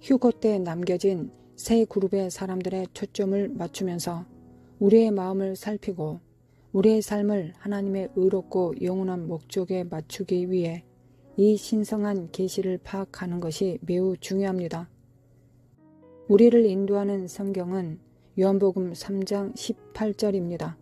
휴거 때 남겨진 세 그룹의 사람들의 초점을 맞추면서 우리의 마음을 살피고 우리의 삶을 하나님의 의롭고 영원한 목적에 맞추기 위해 이 신성한 계시를 파악하는 것이 매우 중요합니다. 우리를 인도하는 성경은 요한복음 3장 18절입니다.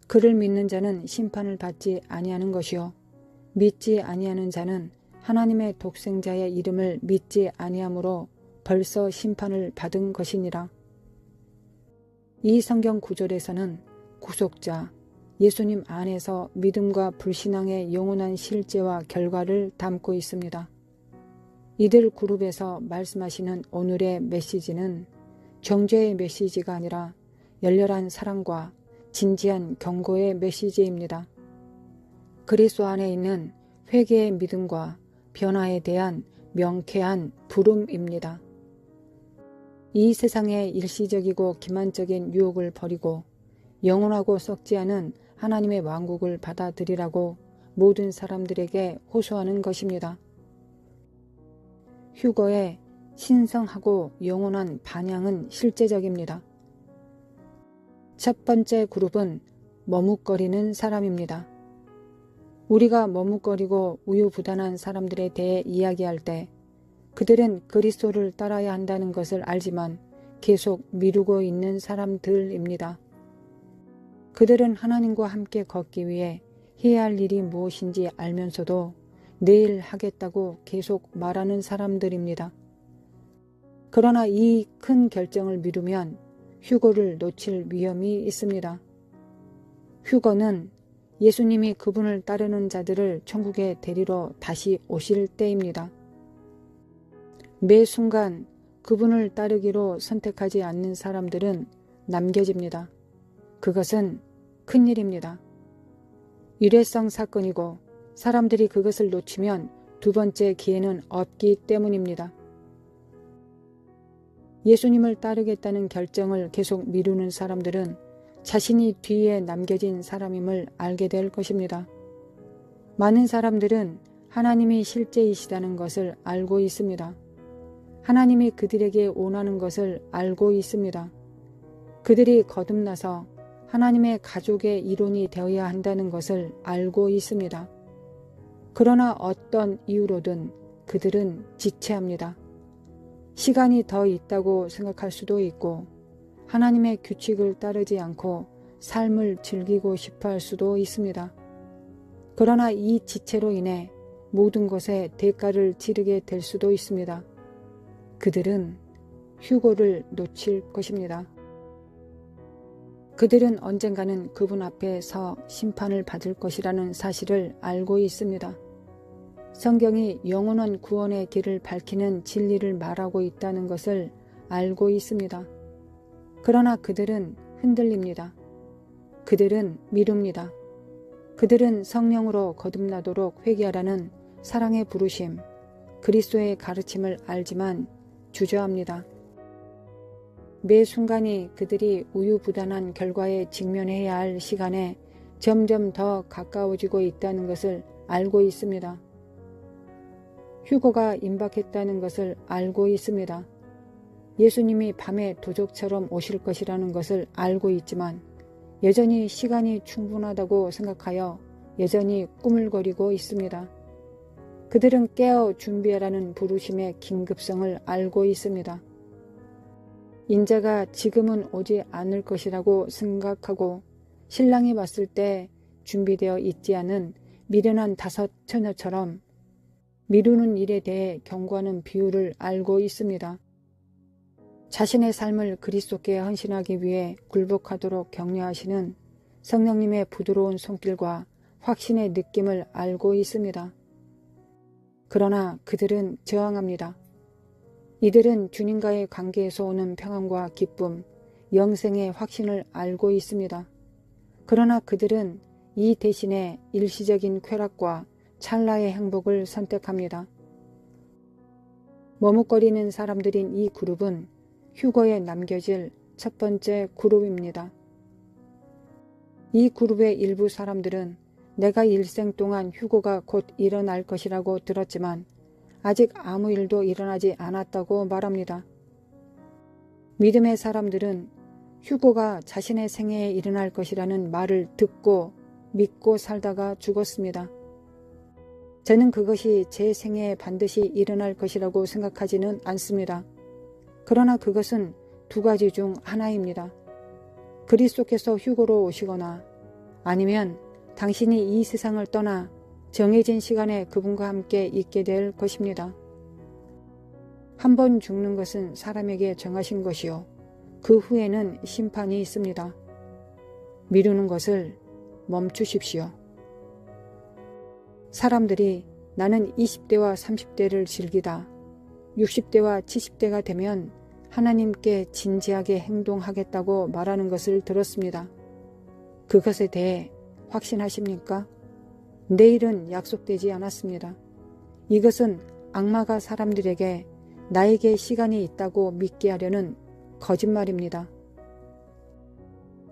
그를 믿는 자는 심판을 받지 아니하는 것이요 믿지 아니하는 자는 하나님의 독생자의 이름을 믿지 아니함으로 벌써 심판을 받은 것이니라. 이 성경 구절에서는 구속자, 예수님 안에서 믿음과 불신앙의 영원한 실제와 결과를 담고 있습니다. 이들 그룹에서 말씀하시는 오늘의 메시지는 정죄의 메시지가 아니라 열렬한 사랑과 진지한 경고의 메시지입니다. 그리스도 안에 있는 회개의 믿음과 변화에 대한 명쾌한 부름입니다. 이 세상의 일시적이고 기만적인 유혹을 버리고 영원하고 썩지 않은 하나님의 왕국을 받아들이라고 모든 사람들에게 호소하는 것입니다. 휴거의 신성하고 영원한 반향은 실제적입니다. 첫 번째 그룹은 머뭇거리는 사람입니다. 우리가 머뭇거리고 우유부단한 사람들에 대해 이야기할 때 그들은 그리스도를 따라야 한다는 것을 알지만 계속 미루고 있는 사람들입니다. 그들은 하나님과 함께 걷기 위해 해야 할 일이 무엇인지 알면서도 내일 하겠다고 계속 말하는 사람들입니다. 그러나 이 큰 결정을 미루면 휴거를 놓칠 위험이 있습니다. 휴거는 예수님이 그분을 따르는 자들을 천국에 데리러 다시 오실 때입니다. 매 순간 그분을 따르기로 선택하지 않는 사람들은 남겨집니다. 그것은 큰일입니다. 일회성 사건이고 사람들이 그것을 놓치면 두 번째 기회는 없기 때문입니다. 예수님을 따르겠다는 결정을 계속 미루는 사람들은 자신이 뒤에 남겨진 사람임을 알게 될 것입니다. 많은 사람들은 하나님이 실제이시다는 것을 알고 있습니다. 하나님이 그들에게 원하는 것을 알고 있습니다. 그들이 거듭나서 하나님의 가족의 일원이 되어야 한다는 것을 알고 있습니다. 그러나 어떤 이유로든 그들은 지체합니다. 시간이 더 있다고 생각할 수도 있고 하나님의 규칙을 따르지 않고 삶을 즐기고 싶어 할 수도 있습니다. 그러나 이 지체로 인해 모든 것에 대가를 치르게 될 수도 있습니다. 그들은 휴거를 놓칠 것입니다. 그들은 언젠가는 그분 앞에서 심판을 받을 것이라는 사실을 알고 있습니다. 성경이 영원한 구원의 길을 밝히는 진리를 말하고 있다는 것을 알고 있습니다. 그러나 그들은 흔들립니다. 그들은 미룹니다. 그들은 성령으로 거듭나도록 회개하라는 사랑의 부르심, 그리스도의 가르침을 알지만 주저합니다. 매 순간이 그들이 우유부단한 결과에 직면해야 할 시간에 점점 더 가까워지고 있다는 것을 알고 있습니다. 휴거가 임박했다는 것을 알고 있습니다. 예수님이 밤에 도적처럼 오실 것이라는 것을 알고 있지만 여전히 시간이 충분하다고 생각하여 여전히 꾸물거리고 있습니다. 그들은 깨어 준비하라는 부르심의 긴급성을 알고 있습니다. 인자가 지금은 오지 않을 것이라고 생각하고 신랑이 왔을 때 준비되어 있지 않은 미련한 5 처녀처럼 미루는 일에 대해 경고하는 비유를 알고 있습니다. 자신의 삶을 그리스도께 헌신하기 위해 굴복하도록 격려하시는 성령님의 부드러운 손길과 확신의 느낌을 알고 있습니다. 그러나 그들은 저항합니다. 이들은 주님과의 관계에서 오는 평안과 기쁨, 영생의 확신을 알고 있습니다. 그러나 그들은 이 대신에 일시적인 쾌락과 찰나의 행복을 선택합니다. 머뭇거리는 사람들인 이 그룹은 휴거에 남겨질 첫 번째 그룹입니다. 이 그룹의 일부 사람들은 내가 일생 동안 휴거가 곧 일어날 것이라고 들었지만 아직 아무 일도 일어나지 않았다고 말합니다. 믿음의 사람들은 휴고가 자신의 생애에 일어날 것이라는 말을 듣고 믿고 살다가 죽었습니다. 저는 그것이 제 생애에 반드시 일어날 것이라고 생각하지는 않습니다. 그러나 그것은 두 가지 중 하나입니다. 그리스도께서 휴고로 오시거나 아니면 당신이 이 세상을 떠나 정해진 시간에 그분과 함께 있게 될 것입니다. 한 번 죽는 것은 사람에게 정하신 것이요. 그 후에는 심판이 있습니다. 미루는 것을 멈추십시오. 사람들이 나는 20대와 30대를 즐기다 60대와 70대가 되면 하나님께 진지하게 행동하겠다고 말하는 것을 들었습니다. 그것에 대해 확신하십니까? 내일은 약속되지 않았습니다. 이것은 악마가 사람들에게 나에게 시간이 있다고 믿게 하려는 거짓말입니다.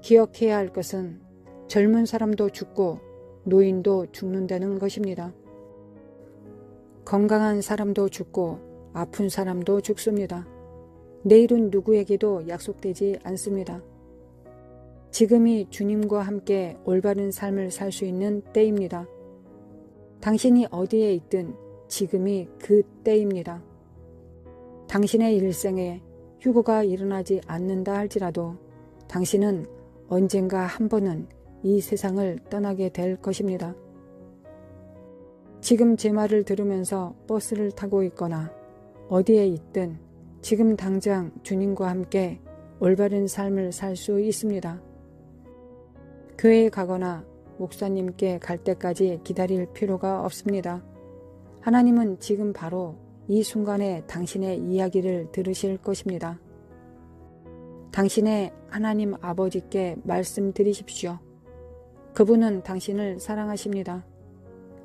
기억해야 할 것은 젊은 사람도 죽고 노인도 죽는다는 것입니다. 건강한 사람도 죽고 아픈 사람도 죽습니다. 내일은 누구에게도 약속되지 않습니다. 지금이 주님과 함께 올바른 삶을 살 수 있는 때입니다. 당신이 어디에 있든 지금이 그 때입니다. 당신의 일생에 휴고가 일어나지 않는다 할지라도 당신은 언젠가 한 번은 이 세상을 떠나게 될 것입니다. 지금 제 말을 들으면서 버스를 타고 있거나 어디에 있든 지금 당장 주님과 함께 올바른 삶을 살 수 있습니다. 교회에 가거나 목사님께 갈 때까지 기다릴 필요가 없습니다. 하나님은 지금 바로 이 순간에 당신의 이야기를 들으실 것입니다. 당신의 하나님 아버지께 말씀드리십시오. 그분은 당신을 사랑하십니다.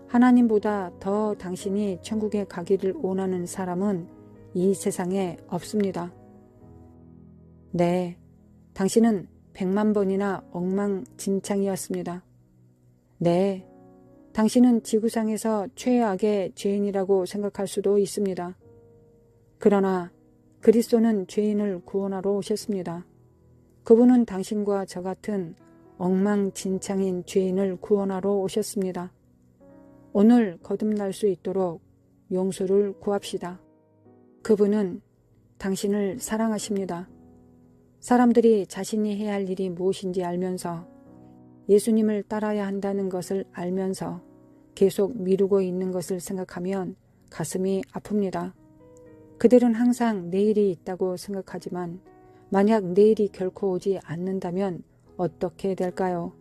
하나님보다 더 당신이 천국에 가기를 원하는 사람은 이 세상에 없습니다. 네, 당신은 100만 번이나 엉망진창이었습니다. 네, 당신은 지구상에서 최악의 죄인이라고 생각할 수도 있습니다. 그러나 그리스도는 죄인을 구원하러 오셨습니다. 그분은 당신과 저 같은 엉망진창인 죄인을 구원하러 오셨습니다. 오늘 거듭날 수 있도록 용서를 구합시다. 그분은 당신을 사랑하십니다. 사람들이 자신이 해야 할 일이 무엇인지 알면서 예수님을 따라야 한다는 것을 알면서 계속 미루고 있는 것을 생각하면 가슴이 아픕니다. 그들은 항상 내일이 있다고 생각하지만 만약 내일이 결코 오지 않는다면 어떻게 될까요?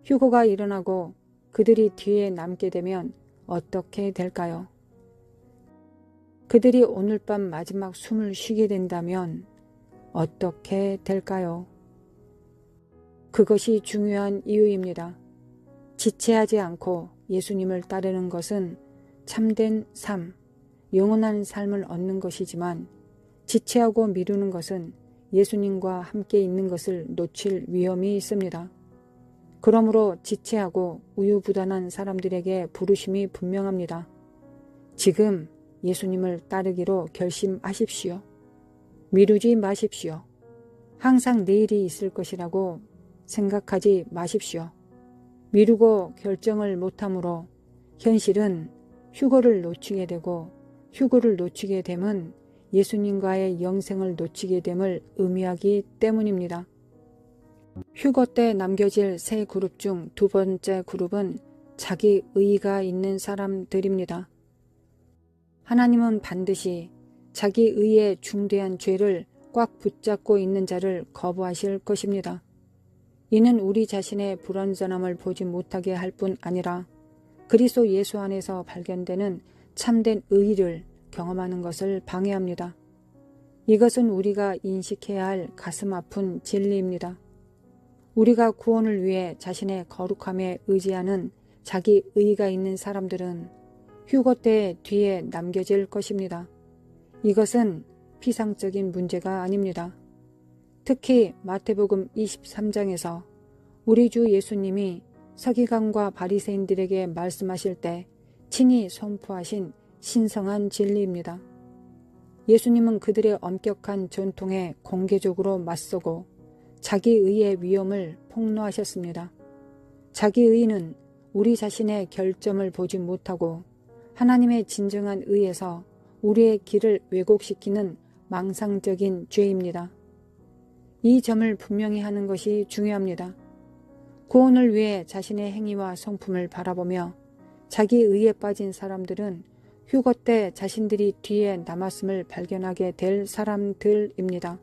휴고가 일어나고 그들이 뒤에 남게 되면 어떻게 될까요? 그들이 오늘 밤 마지막 숨을 쉬게 된다면 어떻게 될까요? 그것이 중요한 이유입니다. 지체하지 않고 예수님을 따르는 것은 참된 삶, 영원한 삶을 얻는 것이지만 지체하고 미루는 것은 예수님과 함께 있는 것을 놓칠 위험이 있습니다. 그러므로 지체하고 우유부단한 사람들에게 부르심이 분명합니다. 지금 예수님을 따르기로 결심하십시오. 미루지 마십시오. 항상 내일이 있을 것이라고 생각하지 마십시오. 미루고 결정을 못함으로 현실은 휴고를 놓치게 되고 휴고를 놓치게 됨은 예수님과의 영생을 놓치게 됨을 의미하기 때문입니다. 휴고 때 남겨질 세 그룹 중 두 번째 그룹은 자기 의의가 있는 사람들입니다. 하나님은 반드시 자기 의의 중대한 죄를 꽉 붙잡고 있는 자를 거부하실 것입니다. 이는 우리 자신의 불완전함을 보지 못하게 할 뿐 아니라 그리스도 예수 안에서 발견되는 참된 의의를 경험하는 것을 방해합니다. 이것은 우리가 인식해야 할 가슴 아픈 진리입니다. 우리가 구원을 위해 자신의 거룩함에 의지하는 자기 의의가 있는 사람들은 휴고 때 뒤에 남겨질 것입니다. 이것은 피상적인 문제가 아닙니다. 특히 마태복음 23장에서 우리 주 예수님이 서기관과 바리새인들에게 말씀하실 때 친히 선포하신 신성한 진리입니다. 예수님은 그들의 엄격한 전통에 공개적으로 맞서고 자기의의 위엄을 폭로하셨습니다. 자기의는 우리 자신의 결점을 보지 못하고 하나님의 진정한 의에서 우리의 길을 왜곡시키는 망상적인 죄입니다. 이 점을 분명히 하는 것이 중요합니다. 구원을 위해 자신의 행위와 성품을 바라보며 자기 의에 빠진 사람들은 휴거 때 자신들이 뒤에 남았음을 발견하게 될 사람들입니다.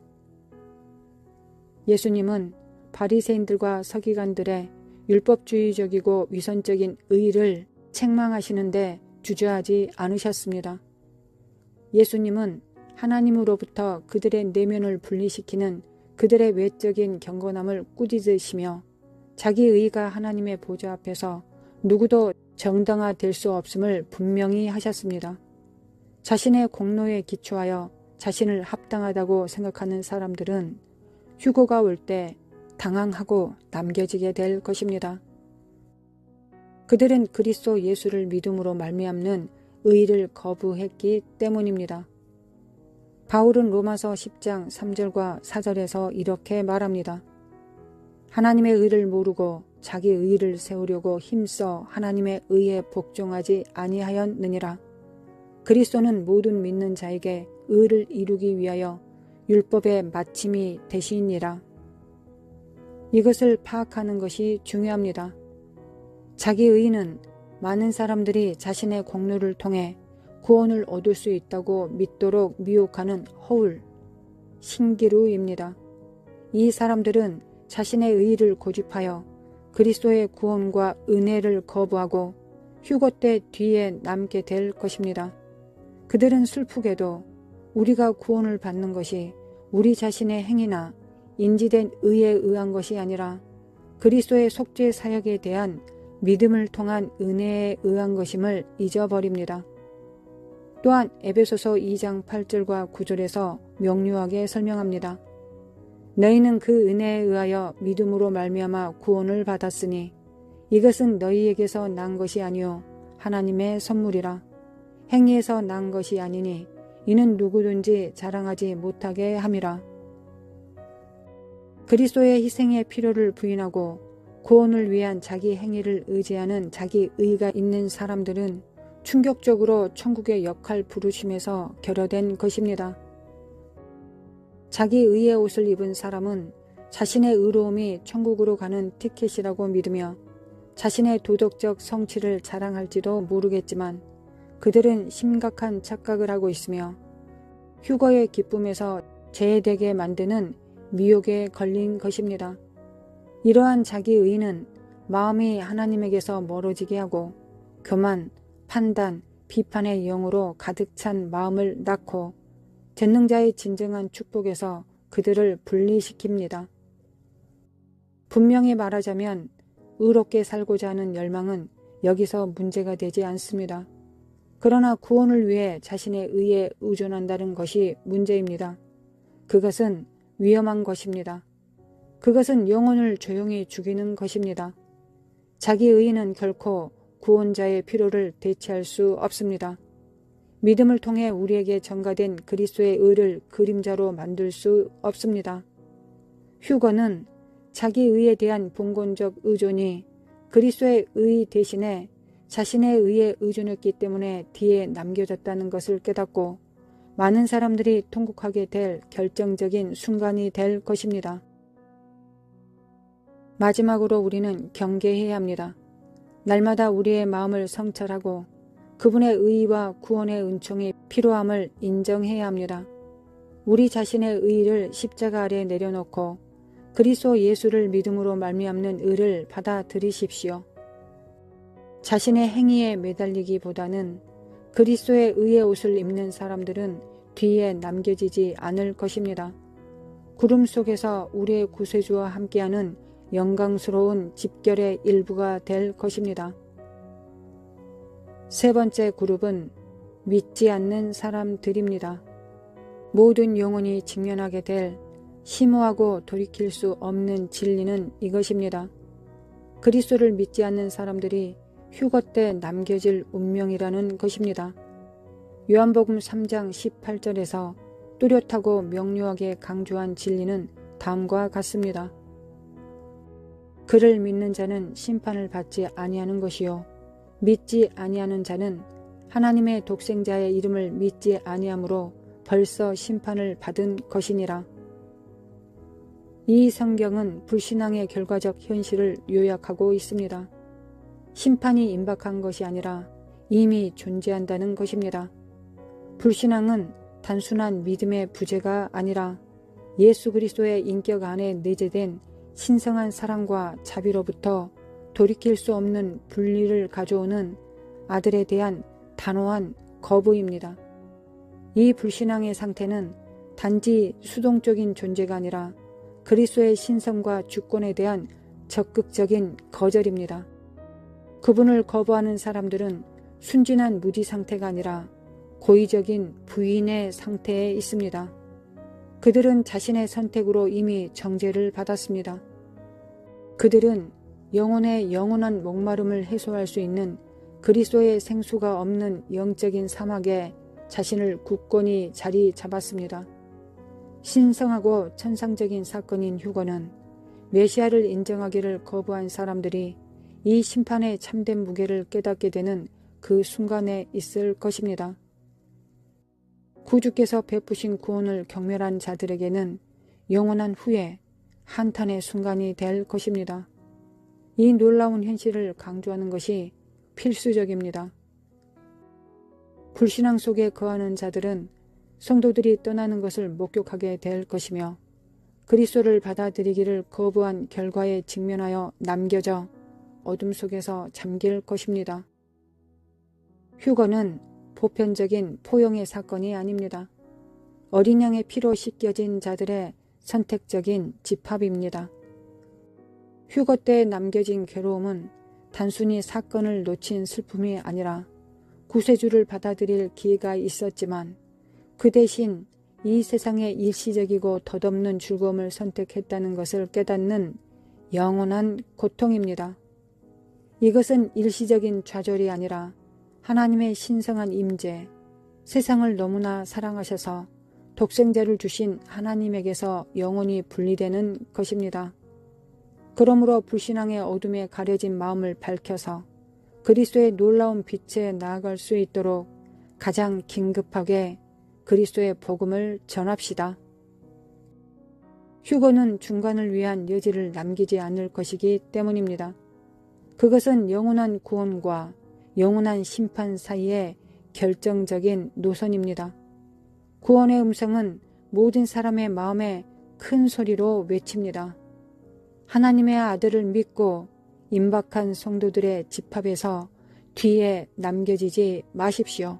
예수님은 바리새인들과 서기관들의 율법주의적이고 위선적인 의를 책망하시는데 주저하지 않으셨습니다. 예수님은 하나님으로부터 그들의 내면을 분리시키는 그들의 외적인 경건함을 꾸짖으시며 자기 의가 하나님의 보좌 앞에서 누구도 정당화될 수 없음을 분명히 하셨습니다. 자신의 공로에 기초하여 자신을 합당하다고 생각하는 사람들은 휴거가 올 때 당황하고 남겨지게 될 것입니다. 그들은 그리스도 예수를 믿음으로 말미암는 의를 거부했기 때문입니다. 바울은 로마서 10장 3절과 4절에서 이렇게 말합니다. 하나님의 의를 모르고 자기 의를 세우려고 힘써 하나님의 의에 복종하지 아니하였느니라. 그리스도는 모든 믿는 자에게 의를 이루기 위하여 율법의 마침이 되시니라. 이것을 파악하는 것이 중요합니다. 자기 의는 많은 사람들이 자신의 공로를 통해 구원을 얻을 수 있다고 믿도록 미혹하는 허울, 신기루입니다. 이 사람들은 자신의 의의를 고집하여 그리스도의 구원과 은혜를 거부하고 휴거 때 뒤에 남게 될 것입니다. 그들은 슬프게도 우리가 구원을 받는 것이 우리 자신의 행위나 인지된 의에 의한 것이 아니라 그리스도의 속죄 사역에 대한 믿음을 통한 은혜에 의한 것임을 잊어버립니다. 또한 에베소서 2장 8절과 9절에서 명료하게 설명합니다. 너희는 그 은혜에 의하여 믿음으로 말미암아 구원을 받았으니 이것은 너희에게서 난 것이 아니요 하나님의 선물이라. 행위에서 난 것이 아니니 이는 누구든지 자랑하지 못하게 함이라. 그리스도의 희생의 필요를 부인하고 구원을 위한 자기 행위를 의지하는 자기 의가 있는 사람들은 충격적으로 천국의 역할 부르심에서 결여된 것입니다. 자기 의의 옷을 입은 사람은 자신의 의로움이 천국으로 가는 티켓이라고 믿으며 자신의 도덕적 성취를 자랑할지도 모르겠지만 그들은 심각한 착각을 하고 있으며 휴거의 기쁨에서 제외되게 만드는 미혹에 걸린 것입니다. 이러한 자기 의는 마음이 하나님에게서 멀어지게 하고 교만, 판단, 비판의 영으로 가득 찬 마음을 낳고 전능자의 진정한 축복에서 그들을 분리시킵니다. 분명히 말하자면 의롭게 살고자 하는 열망은 여기서 문제가 되지 않습니다. 그러나 구원을 위해 자신의 의에 의존한다는 것이 문제입니다. 그것은 위험한 것입니다. 그것은 영혼을 조용히 죽이는 것입니다. 자기 의는 결코 구원자의 필요를 대체할 수 없습니다. 믿음을 통해 우리에게 전가된 그리스도의 의를 그림자로 만들 수 없습니다. 휴거는 자기 의에 대한 봉건적 의존이 그리스도의 의 대신에 자신의 의에 의존했기 때문에 뒤에 남겨졌다는 것을 깨닫고 많은 사람들이 통곡하게 될 결정적인 순간이 될 것입니다. 마지막으로 우리는 경계해야 합니다. 날마다 우리의 마음을 성찰하고 그분의 의와 구원의 은총이 필요함을 인정해야 합니다. 우리 자신의 의를 십자가 아래 내려놓고 그리스도 예수를 믿음으로 말미암는 의를 받아들이십시오. 자신의 행위에 매달리기보다는 그리스도의 의의 옷을 입는 사람들은 뒤에 남겨지지 않을 것입니다. 구름 속에서 우리의 구세주와 함께하는 영광스러운 집결의 일부가 될 것입니다. 세 번째 그룹은 믿지 않는 사람들입니다. 모든 영혼이 직면하게 될 심오하고 돌이킬 수 없는 진리는 이것입니다. 그리스도를 믿지 않는 사람들이 휴거 때 남겨질 운명이라는 것입니다. 요한복음 3장 18절에서 뚜렷하고 명료하게 강조한 진리는 다음과 같습니다. 그를 믿는 자는 심판을 받지 아니하는 것이요 믿지 아니하는 자는 하나님의 독생자의 이름을 믿지 아니하므로 벌써 심판을 받은 것이니라. 이 성경은 불신앙의 결과적 현실을 요약하고 있습니다. 심판이 임박한 것이 아니라 이미 존재한다는 것입니다. 불신앙은 단순한 믿음의 부재가 아니라 예수 그리스도의 인격 안에 내재된 신성한 사랑과 자비로부터 돌이킬 수 없는 분리를 가져오는 아들에 대한 단호한 거부입니다. 이 불신앙의 상태는 단지 수동적인 존재가 아니라 그리스도의 신성과 주권에 대한 적극적인 거절입니다. 그분을 거부하는 사람들은 순진한 무지 상태가 아니라 고의적인 부인의 상태에 있습니다. 그들은 자신의 선택으로 이미 정죄를 받았습니다. 그들은 영혼의 영원한 목마름을 해소할 수 있는 그리스도의 생수가 없는 영적인 사막에 자신을 굳건히 자리 잡았습니다. 신성하고 천상적인 사건인 휴거는 메시아를 인정하기를 거부한 사람들이 이 심판의 참된 무게를 깨닫게 되는 그 순간에 있을 것입니다. 구주께서 베푸신 구원을 경멸한 자들에게는 영원한 후에 한탄의 순간이 될 것입니다. 이 놀라운 현실을 강조하는 것이 필수적입니다. 불신앙 속에 거하는 자들은 성도들이 떠나는 것을 목격하게 될 것이며 그리스도를 받아들이기를 거부한 결과에 직면하여 남겨져 어둠 속에서 잠길 것입니다. 휴거는 보편적인 포용의 사건이 아닙니다. 어린 양의 피로 씻겨진 자들의 선택적인 집합입니다. 휴거 때 남겨진 괴로움은 단순히 사건을 놓친 슬픔이 아니라 구세주를 받아들일 기회가 있었지만 그 대신 이 세상의 일시적이고 덧없는 즐거움을 선택했다는 것을 깨닫는 영원한 고통입니다. 이것은 일시적인 좌절이 아니라 하나님의 신성한 임재, 세상을 너무나 사랑하셔서 독생자를 주신 하나님에게서 영원히 분리되는 것입니다. 그러므로 불신앙의 어둠에 가려진 마음을 밝혀서 그리스도의 놀라운 빛에 나아갈 수 있도록 가장 긴급하게 그리스도의 복음을 전합시다. 휴거는 중간을 위한 여지를 남기지 않을 것이기 때문입니다. 그것은 영원한 구원과 영원한 심판 사이의 결정적인 노선입니다. 구원의 음성은 모든 사람의 마음에 큰 소리로 외칩니다. 하나님의 아들을 믿고 임박한 성도들의 집합에서 뒤에 남겨지지 마십시오.